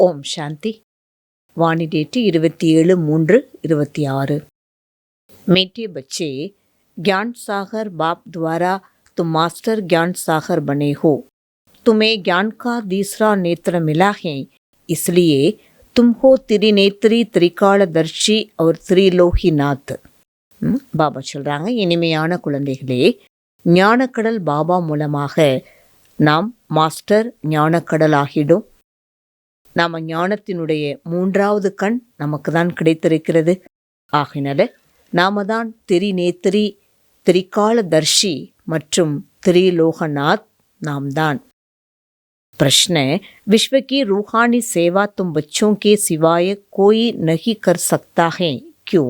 ஓம் சாந்தி. वाणी date 27/3/26। मीठे बच्चे, ज्ञान सागर बाप द्वारा तुम मास्टर ज्ञान सागर बने हो। तुम्हें ज्ञान का तीसरा नेत्र मिला है, इसलिए तुम हो त्रिनेत्री, त्रिकालदर्शी और त्रिलोकीनाथ। பாபா சொல்றாங்க, இனிமையான குழந்தைகளே, ஞானக்கடல் பாபா மூலமாக நாம் மாஸ்டர் ஞானக்கடல் ஆகிடும். நாம் ஞானத்தினுடைய மூன்றாவது கண் நமக்கு தான் கிடைத்திருக்கிறது. ஆகினால நாம தான் திரிநேத்திரி, திரிகாலதர்ஷி மற்றும் त्रिलोकनाथ नाम दान। प्रश्न, विश्व की रूहानी सेवा तुम बच्चों के सिवाय कोई नहीं कर सकता है, क्यों?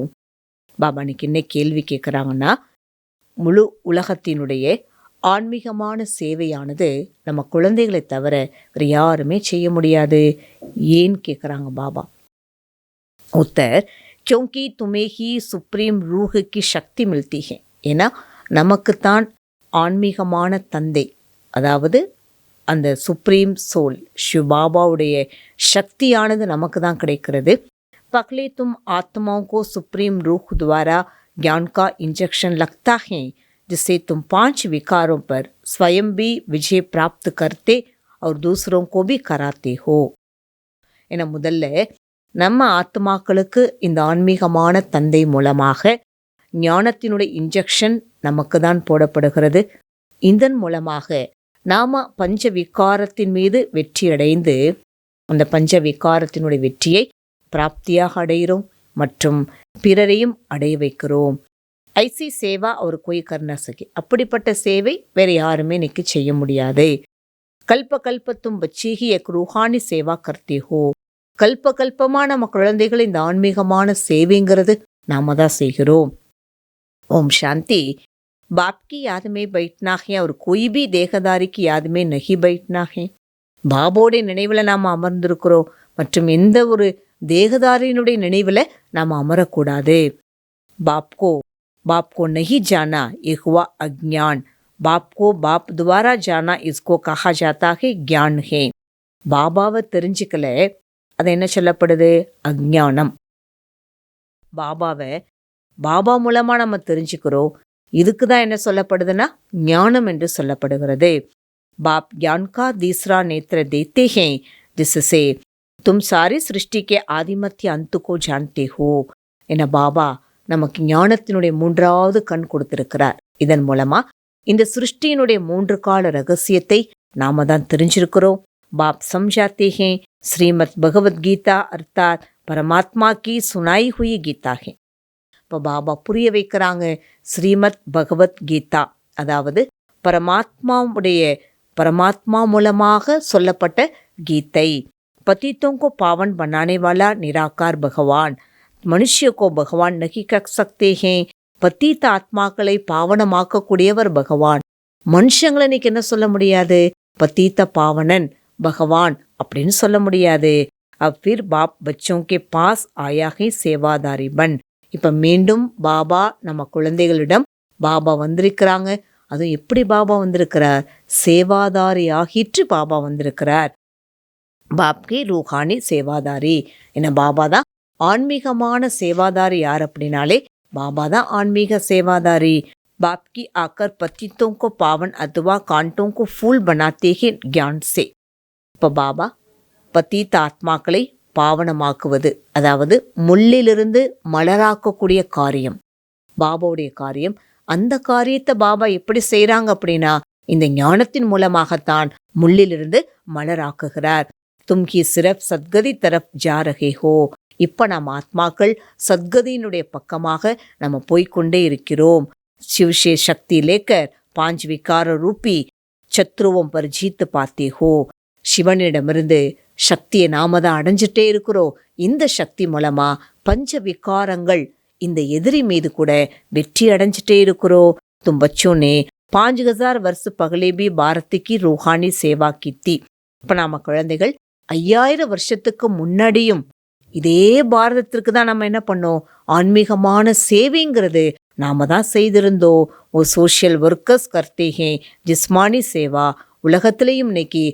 பாபா இன்னைக்கு என்ன கேள்வி கேட்குறாங்கன்னா, முழு உலகத்தினுடைய ஆன்மீகமான சேவையானது நம்ம குழந்தைகளை தவிர வேறு யாருமே செய்ய முடியாது. ஏன் கேட்குறாங்க பாபா. உத்தர், क्योंकि तुम्हें ही सुप्रीम रूह की शक्ति मिलती है। ஏன்னா நமக்குத்தான் ஆன்மீகமான தந்தை, அதாவது அந்த சுப்ரீம் சோல் சிவபாபாவுடைய சக்தியானது நமக்கு தான் கிடைக்கிறது. पहले तुम आत्माओं को सुप्रीम रूह द्वारा ज्ञान का इंजेक्शन लगता है, जिससे तुम 5 विकारों पर स्वयं भी विजय प्राप्त करते और दूसरों को भी कराते हो। என முதல்ல நம்ம ஆத்மாக்களுக்கு இந்த ஆன்மீகமான தந்தை மூலமாக ஞானத்தினுடைய இன்ஜெக்ஷன் நமக்கு தான் போடப்படுகிறது. இதன் மூலமாக நாம பஞ்ச விகாரத்தின் மீது வெற்றி அடைந்து அந்த பஞ்ச விகாரத்தினுடைய வெற்றியை பிராப்தியாக அடைகிறோம் மற்றும் பிறரையும் அடைய வைக்கிறோம். ஐசி சேவா ஒரு கோய் கர்ண சகி, அப்படிப்பட்ட சேவை வேற யாருமே இன்னைக்கு செய்ய முடியாது. கல்ப கல்பத்தும் பச்சீகி எக் ரூஹானி சேவா கர்த்தே ஹோ. கல்ப கல்பமா நம்ம குழந்தைகள் இந்த ஆன்மீகமான சேவைங்கிறது நாம தான் செய்கிறோம். ஓம் சாந்தி. बाप की याद में बैठना है और कोई भी देहदारी की याद में नहीं बैठना है. பாபோடைய நினைவில் நாம் அமர்ந்திருக்கிறோம் மற்றும் எந்த ஒரு தேகதாரியினுடைய நினைவில் நாம் அமரக்கூடாது. बाप को नहीं जाना ये हुआ अज्ञान. बाप को बाप द्वारा जाना इसको कहा जाता है ज्ञान है. பாபாவை தெரிஞ்சுக்கல, அது என்ன சொல்லப்படுது? அஜ்ஞானம். பாபாவை பாபா மூலமா நம்ம தெரிஞ்சுக்கிறோம், இதுக்கு தான் என்ன சொல்லப்படுதுன்னா ஞானம் என்று சொல்லப்படுகிறது. बाप ज्ञान का तीसरा नेत्र देते हैं, जिससे तुम सारी सृष्टि के आदिमध्य अंत को जानते हो. என பாபா நமக்கு ஞானத்தினுடைய மூன்றாவது கண் கொடுத்திருக்கிறார். இதன் மூலமா இந்த சிருஷ்டியினுடைய 3 கால ரகசியத்தை நாம தான் தெரிஞ்சிருக்கிறோம். बाप समझाते हैं श्रीमद् भगवत गीता अर्थात परमात्मा की सुनाई हुई गीता है. இப்போ பாபா புரிய வைக்கிறாங்க, ஸ்ரீமத் பகவத் கீதா, அதாவது பரமாத்மா மூலமாக சொல்லப்பட்ட கீதை. पतितों को पावन बनाने वाला निराकार भगवान, मनुष्य को भगवान नहीं कह सकते हैं. பத்தீத்த ஆத்மாக்களை பாவனமாக்கக்கூடியவர் பகவான். மனுஷங்களை இன்னைக்கு என்ன சொல்ல முடியாது? பத்தீத்த பாவனன் பகவான் அப்படின்னு சொல்ல முடியாது. अब फिर बाप बच्चों के पास आया है सेवादारी बन. இப்ப மீண்டும் பாபா நம்ம குழந்தைகளிடம் பாபா வந்திருக்கிறாங்க. அதுவும் எப்படி பாபா வந்திருக்கிறார்? சேவாதாரி ஆகிற்று பாபா வந்திருக்கிறார். பாப்கி ரூஹானி சேவாதாரி. என்ன பாபா தான் ஆன்மீகமான சேவாதாரி. யார் அப்படின்னாலே பாபா தான் ஆன்மீக சேவாதாரி. பாப்கி ஆக்கர் பத்தித்தோं को पावन अथवा कांटों को फूल बनाते हैं ज्ञान से. இப்போ பாபா பத்தீத்த ஆத்மாக்களை பாவனமாக்குவது, அதாவது முள்ளிலிருந்து மலராக்கக்கூடிய காரியம் பாபாவுடைய காரியம். அந்த காரியத்தை பாபா எப்படி செய்யறாங்க அப்படின்னா இந்த ஞானத்தின் மூலமாகத்தான் முள்ளிலிருந்து மலராக்குகிறார். தும்கி சிரப் சத்கதி தரப் ஜா ரஹே ஹோ. இப்ப நம்ம ஆத்மாக்கள் சத்கதியினுடைய பக்கமாக நம்ம போய்கொண்டே இருக்கிறோம். சிவசே சக்தி லேக்கர் 5 விகார ரூபி சத்ருவம் பர் ஜீத்து பாத்தே ஹோ. சிவனிடமிருந்து சக்தியை நாம தான் அடைஞ்சிட்டே இருக்கிறோம். இந்த சக்தி மூலமா பஞ்ச விகாரங்கள் இந்த எதிரி மீது கூட வெற்றி அடைஞ்சிட்டே இருக்கிறோம். तुम बच्चों ने 5000 वर्ष पहले भी भारत की रूहानी सेवा की थी. இப்ப நாம குழந்தைகள் 5000 வருஷத்துக்கு முன்னாடியும் இதே பாரதத்திற்கு தான் நம்ம என்ன பண்ணோம்? ஆன்மீகமான சேவைங்கிறது நாம தான் செய்திருந்தோம். ஓ சோஷியல் ஒர்க்கர்ஸ் கர்த்தே ஹே ஜிஸ்மானி சேவா. உலகத்திலையும் இன்னைக்கு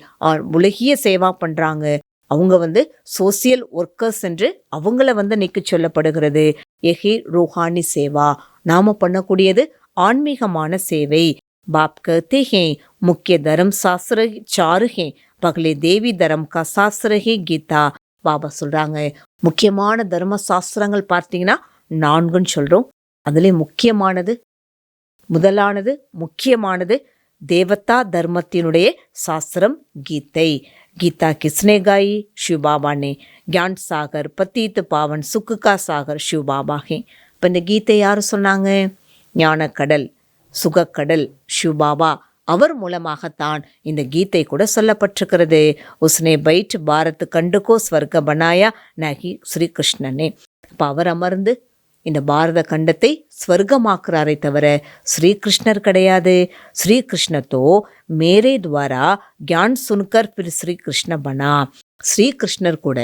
உலகிய சேவா பண்றாங்க. அவங்க சோசியல் ஒர்க்கர்ஸ் என்று அவங்கள இன்னைக்கு சொல்லப்படுகிறது. எஹி ரூஹானி சேவா, நாம பண்ணக்கூடியது ஆன்மீகமான சேவை. பாப் கஹ்தே ஹேன் முக்கிய தர்ம சாஸ்திர சாரு ஹே, பகலே தேவி தர்ம கா சாஸ்திர ஹே கீதா. பாபா சொல்றாங்க, முக்கியமான தர்ம சாஸ்திரங்கள் பார்த்தீங்கன்னா 4ன்னு சொல்றோம். அதுல முதலானது முக்கியமானது தேவதா தர்மத்தினுடைய சாஸ்திரம் கீதை. गीता किसने गाई? शिव बाबा ने. ज्ञान सागर पतित पावन सुख का सागर शिव बाबा है. இப்போ இந்த கீதை யார் சொன்னாங்க? ஞானக்கடல், சுகக்கடல் சிவ் பாபா. அவர் மூலமாகத்தான் இந்த கீதை கூட சொல்லப்பட்டிருக்கிறது. உஸ்னே பைட் பாரத் கண்டுகோ ஸ்வர்க பனாயா நகி ஸ்ரீ கிருஷ்ணனே. இப்போ அவர் அமர்ந்து இந்த பாரத கண்டத்தை ஸ்வர்க்கமாக்குறாரே தவிர ஸ்ரீகிருஷ்ணர் கிடையாது. ஸ்ரீகிருஷ்ணத்தோ மேரே துவாரா கியான் சுன்கர் பிர் ஸ்ரீகிருஷ்ண பனா. ஸ்ரீகிருஷ்ணர் கூட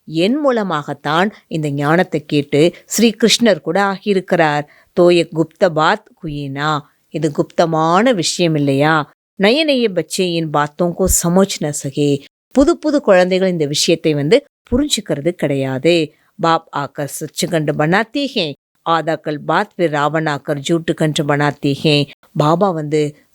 என் மூலமாகத்தான் இந்த ஞானத்தை கேட்டு ஸ்ரீகிருஷ்ணர் கூட ஆகியிருக்கிறார். தோய குப்த பாத் குயினா, இது குப்தமான விஷயம் இல்லையா? நய நய பச்சையின் பாத்தோங்கோ சமோச் ந சகே. புது புது குழந்தைகள் இந்த விஷயத்தை புரிஞ்சுக்கிறது கிடையாது. बाप आकर सच्चखंड बनाते हैं, आधा कल बात फिर रावण आकर झूठ खंड बनाते हैं. பாபா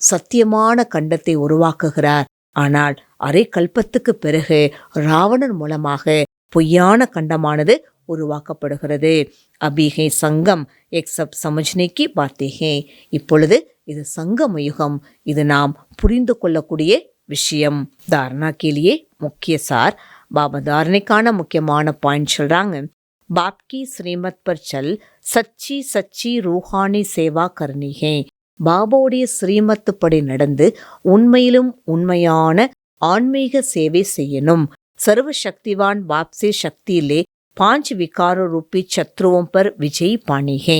சத்தியமான கண்டத்தை உருவாக்குகிறார். ஆனால் அரை கல்பத்துக்கு பிறகு ராவணன் மூலமாக பொய்யான கண்டமானது உருவாக்கப்படுகிறது. அபிஹே சங்கம் எக் சப் சமஜ்னேக்கி பார்த்தேஹே. இப்பொழுது இது சங்கம யுகம். இது நாம் புரிந்து கொள்ளக்கூடிய விஷயம். தாரணா கேலியே முக்கிய சார். பாபா தாரணைக்கான முக்கியமான பாயிண்ட் சொல்றாங்க. बाप की श्रीमत पर चल सच्ची सच्ची रूहानी सेवा करनी है. பாபாவுடைய ஸ்ரீமத்து படி நடந்து உண்மையிலும் உண்மையான ஆன்மீக சேவை செய்யணும். சர்வ சக்திவான் பாப்சே சக்தியிலே 5 விகார ரூபி சத்ருவோம் பர் விஜய் பாணி ஹே.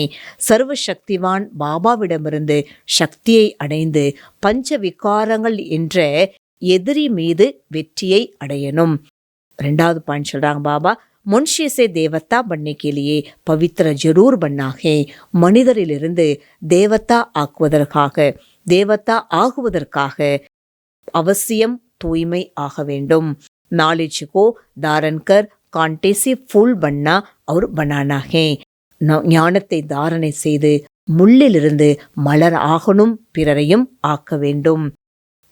சர்வ சக்திவான் பாபாவிடமிருந்து சக்தியை அடைந்து பஞ்ச விகாரங்கள் என்ற எதிரி மீது வெற்றியை அடையணும். 2வது பாயிண்ட் சொல்றாங்க பாபா, मनुष्य से देवता बनने के लिए पवित्र जरूर बनना है. மனிதரிலிருந்து தேவதா ஆகுவதற்காக அவசியம் தூய்மை ஆக வேண்டும். நாலேஜ் को धारण कर कांटे से फूल बनना और बनाना है. ஞானத்தை தாரணை செய்து முள்ளிலிருந்து மலர் ஆகணும், பிறரையும் ஆக்க வேண்டும்.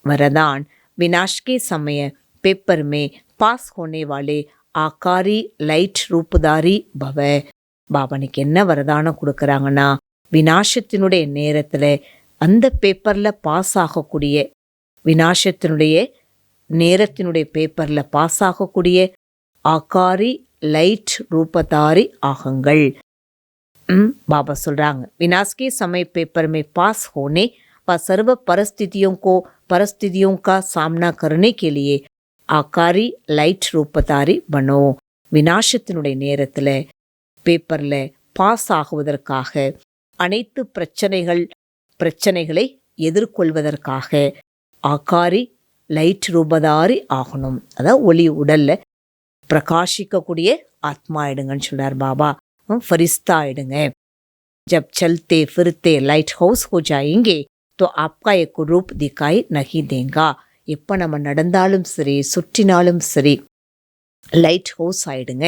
वरदान विनाश के समय पेपर में पास होने वाले ஆக்காரி லைட் ரூபதாரி பவ. பாபானுக்கு என்ன வரதானம் கொடுக்கறாங்கன்னா, விநாசத்தினுடைய நேரத்துல அந்த பேப்பர்ல பாஸ் ஆகக்கூடிய, விநாசத்தினுடைய நேரத்தினுடைய பேப்பர்ல பாஸ் ஆகக்கூடிய ஆக்காரி லைட் ரூபதாரி ஆகுங்கள். பாபா சொல்றாங்க, विनाश के समय पेपर में पास होने व सर्व परिस्थितियों का सामना करने के लिए ஆக்காரி லைட் ரூபதாரி பனோ. விநாசத்தினுடைய நேரத்துல பேப்பர்ல பாஸ் ஆகுவதற்காக, அனைத்து பிரச்சனைகளை எதிர்கொள்வதற்காக ஆக்காரி லைட் ரூபதாரி ஆகணும். அதாவது ஒளி உடல்ல பிரகாசிக்கக்கூடிய ஆத்மா ஆயிடுங்கன்னு சொல்றார் பாபா. ஃபரிஸ்தா ஆயிடுங்க. जब चलते फिरते लाइट हाउस हो जाएंगे तो आपका एक रूप दिखाई नहीं देगा. எப்போ நம்ம நடந்தாலும் சரி, சுற்றினாலும் சரி, லைட் ஹவுஸ் ஆயிடுங்க.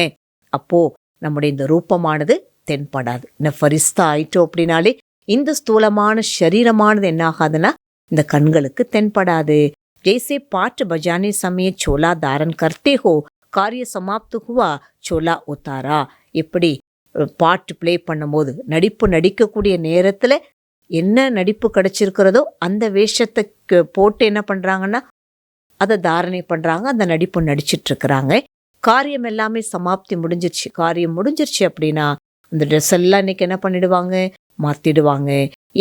அப்போ நம்முடைய இந்த ரூபமானது தென்படாது. இந்த ஃபரிஸ்தா ஆயிட்டோம் அப்படின்னாலே இந்த ஸ்தூலமான சரீரமானது என்ன ஆகாதுன்னா இந்த கண்களுக்கு தென்படாது. ஜெய்சே பாட்டு பஜானே சமய சோலா தாரன் கர்த்தே ஹோ காரிய சமாப்து ஹுவா சோலா உத்தாரா. எப்படி பாட்டு பிளே பண்ணும்போது நடிக்கக்கூடிய நேரத்துல என்ன நடிப்பு கிடைச்சிருக்கிறதோ அந்த வேஷத்தை போட்டு என்ன பண்றாங்கன்னா அதை தாரணை பண்றாங்க, அந்த நடிப்பு நடிச்சிட்டு இருக்கிறாங்க. காரியம் எல்லாமே சமாப்தி முடிஞ்சிருச்சு. காரியம் முடிஞ்சிருச்சு அப்படின்னா அந்த ட்ரெஸ் எல்லாம் இன்னைக்கு என்ன பண்ணிடுவாங்க, மாத்திடுவாங்க.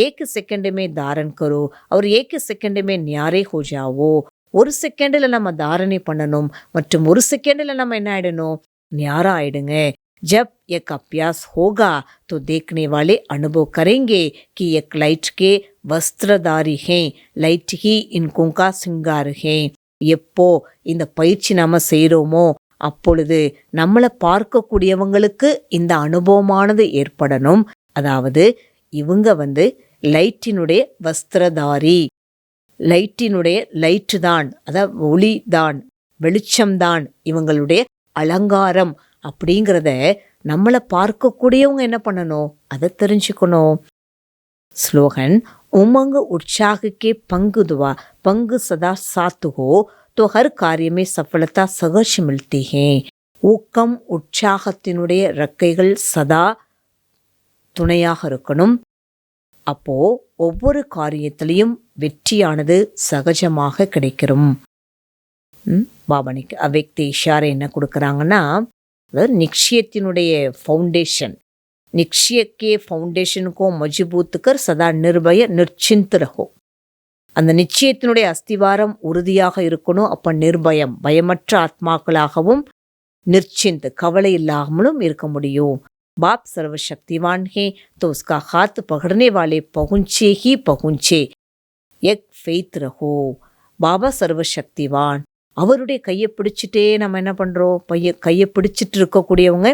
ஏக்கு செகண்டுமே தாரன் கரோ அவர் ஏக்கு செகண்டுமே ஞாரே ஹோ ஜாவோ. ஒரு செகண்டில் நம்ம தாரணை பண்ணணும் மற்றும் ஒரு செகண்டில் நம்ம என்ன ஆயிடணும், ஞாரா ஆயிடுங்க. जब एक अभ्यास होगा तो देखने वाले अनुभव करेंगे कि एक लाइट के वस्त्रधारी हैं, लाइट ही इनको का सिंगार हैं. எப்போ இந்த பயிற்சி நாம செய்கிறோமோ அப்பொழுது நம்மளை பார்க்கக்கூடியவங்களுக்கு இந்த அனுபவமானது ஏற்படணும். அதாவது இவங்க லைட்டினுடைய வஸ்திரதாரி, லைட்டினுடைய லைட்டு தான், அதாவது ஒளி தான், வெளிச்சம்தான் இவங்களுடைய அலங்காரம் அப்படிங்கிறத நம்மளை பார்க்கக்கூடியவங்க என்ன பண்ணணும், அதை தெரிஞ்சுக்கணும். ஸ்லோகன் उमंग उत्साह के पंग सदा साथ हो तो हर कार्य में सफलता सहज मिलती है. ஊக்கம் உற்சாகத்தினுடைய ரெக்கைகள் சதா துணையாக இருக்கணும். அப்போ ஒவ்வொரு காரியத்திலையும் வெற்றியானது சகஜமாக கிடைக்கிறோம். பாபானிக்கு அவ்வக்தி இஷாரை என்ன கொடுக்குறாங்கன்னா, நிச்சயத்தினுடைய ஃபவுண்டேஷன், निश्चय के फाउंडेशन को मजबूत कर सदा निर्भय निर्चिंत रहो. அந்த நிச்சயத்தினுடைய அஸ்திவாரம் உறுதியாக இருக்கணும். அப்ப நிர்பயம், பயமற்ற ஆத்மாக்களாகவும், நிர்ச்சிந்த், கவலை இல்லாமலும் இருக்க முடியும். बाप सर्वशक्तिवान है तो उसका हाथ पकड़ने वाले पहुंचे ही पहुंचे. एक फेथ रहो. பாபா சர்வசக்திவான், அவருடைய கையை பிடிச்சிட்டே நம்ம என்ன பண்றோம், கையை பிடிச்சிட்டு இருக்கக்கூடியவங்க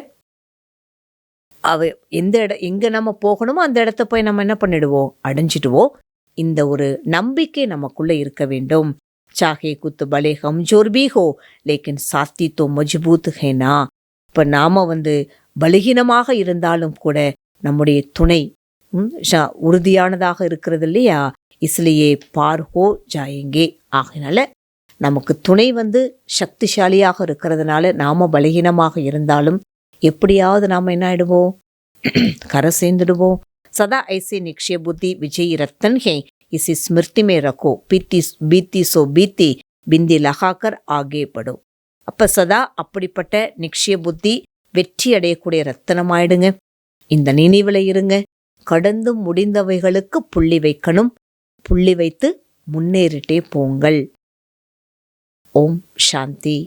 எங்க நம்ம போகணுமோ அந்த இடத்த போய் நம்ம என்ன பண்ணிடுவோம், அடைஞ்சிடுவோம். இந்த ஒரு நம்பிக்கை நமக்குள்ள இருக்க வேண்டும். சாஹே குத்து பலே கம்ஜோர் பி ஹோ லேக்கின் சாத்தி தோ மஜ்பூத் ஹேனா. இப்ப நாம பலகீனமாக இருந்தாலும் கூட நம்முடைய துணை உறுதியானதாக இருக்கிறது இல்லையா, இஸ்லியே பார் ஹோ ஜாயேங்கே. ஆகையினால நமக்கு துணை சக்திசாலியாக இருக்கிறதுனால நாம பலகீனமாக இருந்தாலும் எப்படியாவது நாம என்ன ஆயிடுவோம், கரை சேர்ந்துடுவோம். சதா ஐசே நிக்ஷய புத்தி விஜய் ரத்தன் ஹே, இசி ஸ்மிருதி மே ரக்கோ, பீத்தி சோ பீத்தி பிந்தி லகாக்கர் ஆகே படும். அப்ப சதா அப்படிப்பட்ட நிக்ஷய புத்தி வெற்றி அடையக்கூடிய ரத்தனமாயிடுங்க. இந்த நினைவுல இருங்க. கடந்து முடிந்தவைகளுக்கு புள்ளி வைக்கணும். புள்ளி வைத்து முன்னேறிட்டே போங்கள். ஓம் சாந்தி.